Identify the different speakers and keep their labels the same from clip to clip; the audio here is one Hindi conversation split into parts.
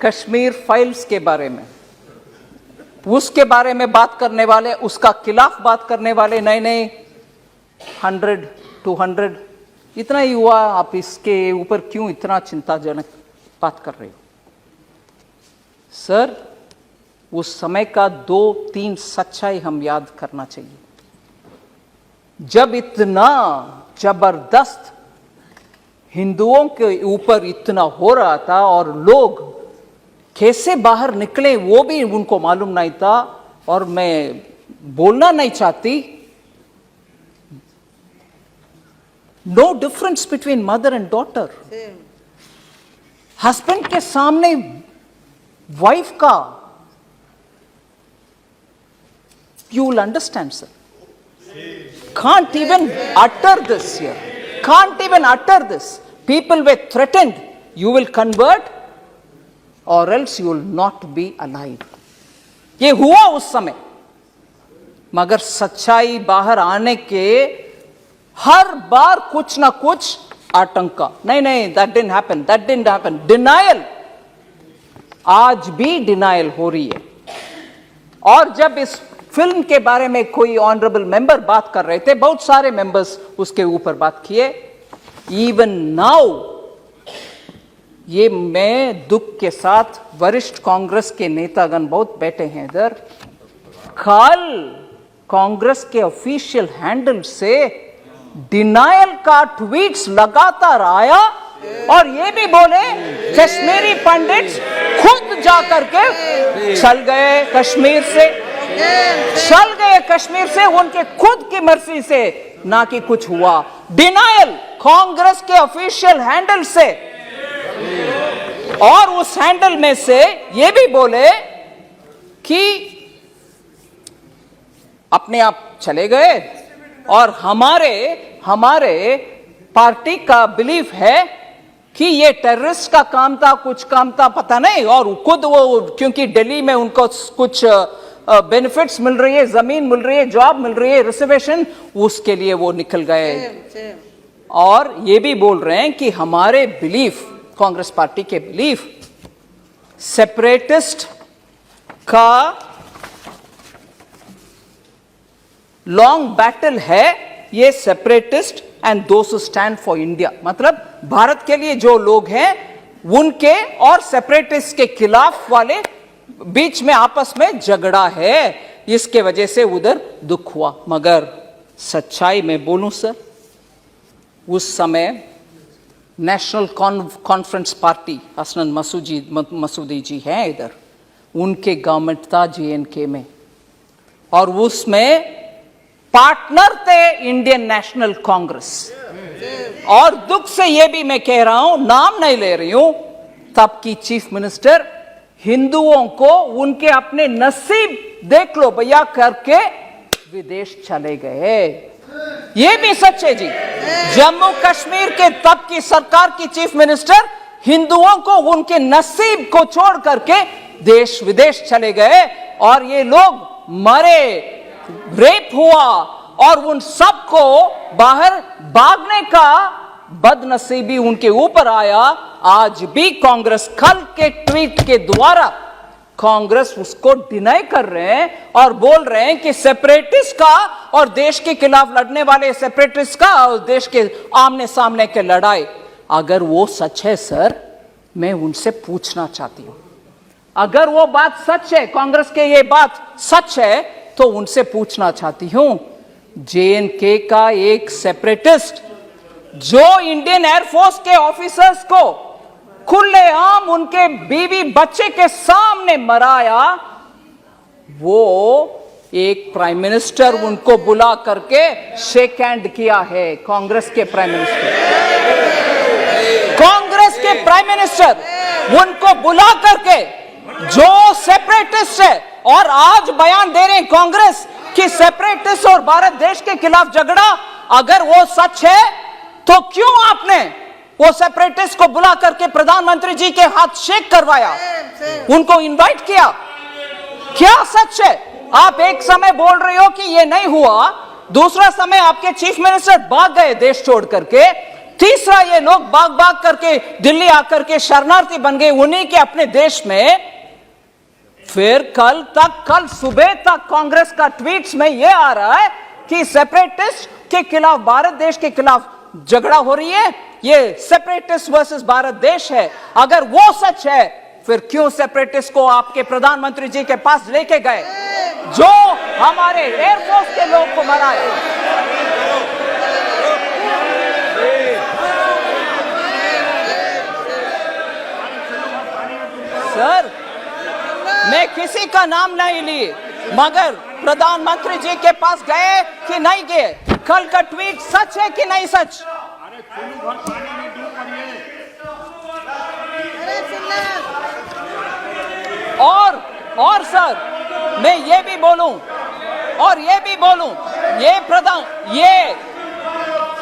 Speaker 1: कश्मीर फाइल्स के बारे में, उसके बारे में बात करने वाले, उसका खिलाफ बात करने वाले, नहीं नहीं 100 200 इतना ही हुआ, आप इसके ऊपर क्यों इतना चिंताजनक बात कर रहे हो? सर, उस समय का 2-3 सच्चाई हम याद करना चाहिए। जब इतना जबरदस्त हिंदुओं के ऊपर इतना हो रहा था और लोग कैसे बाहर निकले वो भी उनको मालूम नहीं था, और मैं बोलना नहीं चाहती, no difference between mother and daughter. Husband के सामने वाइफ का, you will understand, sir. Can't even utter this here. Can't even utter this. People were threatened. You will convert or else you will not be alive. ये हुआ उस समय, मगर सच्चाई बाहर आने के हर बार कुछ ना कुछ आतंका, नहीं नहीं that didn't happen, that didn't happen. Denial, आज भी डिनायल हो रही है। और जब इस फिल्म के बारे में कोई ऑनरेबल मेंबर बात कर रहे थे, बहुत सारे मेंबर्स उसके ऊपर बात किए, इवन नाउ, ये मैं दुख के साथ, वरिष्ठ कांग्रेस के नेतागण बहुत बैठे हैं इधर, कल कांग्रेस के ऑफिशियल हैंडल से डिनायल का ट्वीट्स लगातार आया, और ये भी बोले कश्मीरी पंडित्स खुद जाकर के चल गए कश्मीर से, चल गए कश्मीर से उनके खुद की मर्जी से, ना कि कुछ हुआ। डिनायल कांग्रेस के ऑफिशियल हैंडल से, और उस हैंडल में से ये भी बोले कि अपने आप चले गए, और हमारे पार्टी का बिलीफ है कि ये टेररिस्ट का काम था, कुछ काम था, पता नहीं, और खुद वो क्योंकि दिल्ली में उनको कुछ बेनिफिट्स मिल रही है, जमीन मिल रही है, जॉब मिल रही है, रिजर्वेशन, उसके लिए वो निकल गए। और ये भी बोल रहे हैं कि हमारे बिलीफ, कांग्रेस पार्टी के बिलीफ, सेपरेटिस्ट का लॉन्ग बैटल है ये, separatist and those who stand for India, मतलब भारत के लिए जो लोग हैं उनके और सेपरेटिस्ट के खिलाफ वाले बीच में आपस में झगड़ा है, इसके वजह से उधर दुख हुआ। मगर सच्चाई में बोलूं सर, उस समय national conference party, Hasnain Masoodi जी हैं इधर, उनके गवर्नमेंट था JNK में, और उसमें पार्टनर थे इंडियन नेशनल कांग्रेस। और दुख से यह भी मैं कह रहा हूं, नाम नहीं ले रही हूं, तब की चीफ मिनिस्टर हिंदुओं को उनके अपने नसीब देख लो भैया करके विदेश चले गए। ये भी सच है जी। जम्मू कश्मीर के तब की सरकार की चीफ मिनिस्टर हिंदुओं को उनके नसीब को छोड़ करके देश विदेश चले गए, और ये लोग मरे, रेप हुआ, और उन सबको बाहर भागने का बदनसीबी उनके ऊपर आया। आज भी कांग्रेस कल के ट्वीट के द्वारा कांग्रेस उसको डिनाई कर रहे हैं और बोल रहे हैं कि सेपरेटिस्ट का और देश के खिलाफ लड़ने वाले सेपरेटिस्ट का और देश के आमने सामने के लड़ाई, अगर वो सच है सर, मैं उनसे पूछना चाहती हूं, अगर वो बात सच है, कांग्रेस के ये बात सच है, तो उनसे पूछना चाहती हूं, JNK का एक सेपरेटिस्ट जो इंडियन एयरफोर्स के ऑफिसर्स को खुलेआम उनके बीवी बच्चे के सामने मराया, वो एक प्राइम मिनिस्टर उनको बुला करके शेक हैंड किया है। कांग्रेस के प्राइम मिनिस्टर, कांग्रेस के प्राइम मिनिस्टर उनको बुला करके, जो सेपरेटिस्ट है, और आज बयान दे रहे हैं कांग्रेस कि सेपरेटिस्ट और भारत देश के खिलाफ झगड़ा, अगर वो सच है तो क्यों आपने वो सेपरेटिस्ट को बुला करके प्रधानमंत्री जी के हाथ शेक करवाया, उनको इनवाइट किया? क्या सच है? आप एक समय बोल रहे हो कि ये नहीं हुआ, दूसरा समय आपके चीफ मिनिस्टर भाग गए देश छोड़ करके, तीसरा, ये लोग भाग भाग करके दिल्ली आकर के शरणार्थी बन गए उन्हीं के अपने देश में। फिर कल सुबह तक कांग्रेस का ट्वीट्स में यह आ रहा है कि सेपरेटिस्ट के खिलाफ, भारत देश के खिलाफ झगड़ा हो रही है, ये सेपरेटिस्ट वर्सेस भारत देश है। अगर वो सच है, फिर क्यों सेपरेटिस्ट को आपके प्रधानमंत्री जी के पास लेके गए, जो हमारे एयरफोर्स के लोग को मरा है? सर, मैं किसी का नाम नहीं ली, मगर प्रधानमंत्री जी के पास गए कि नहीं गए? कल का ट्वीट सच है कि नहीं सच? और सर, मैं ये भी बोलूं, ये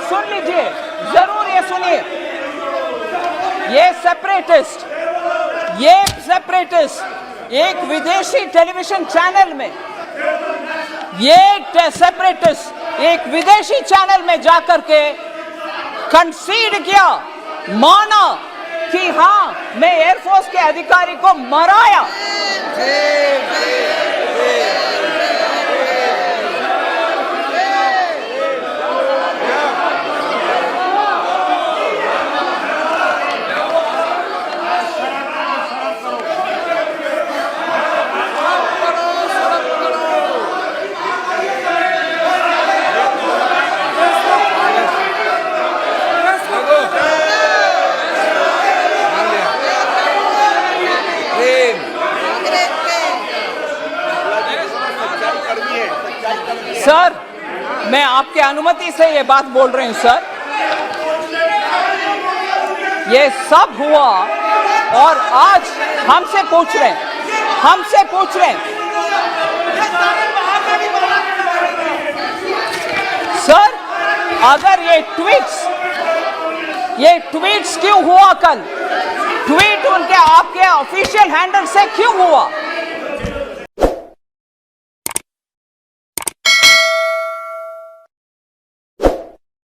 Speaker 1: सुन लीजिए, जरूर ये सुनिए, ये सेपरेटिस्ट एक विदेशी टेलीविजन चैनल में, एक विदेशी चैनल में जाकर के कंसीड किया, माना कि हां, मैं एयरफोर्स के अधिकारी को मराया। सर, मैं आपके अनुमति से ये बात बोल रही हूं सर। ये सब हुआ और आज हमसे पूछ रहे हैं सर, अगर ये ट्वीट्स क्यों हुआ? कल ट्वीट उनके आपके ऑफिशियल हैंडल से क्यों हुआ?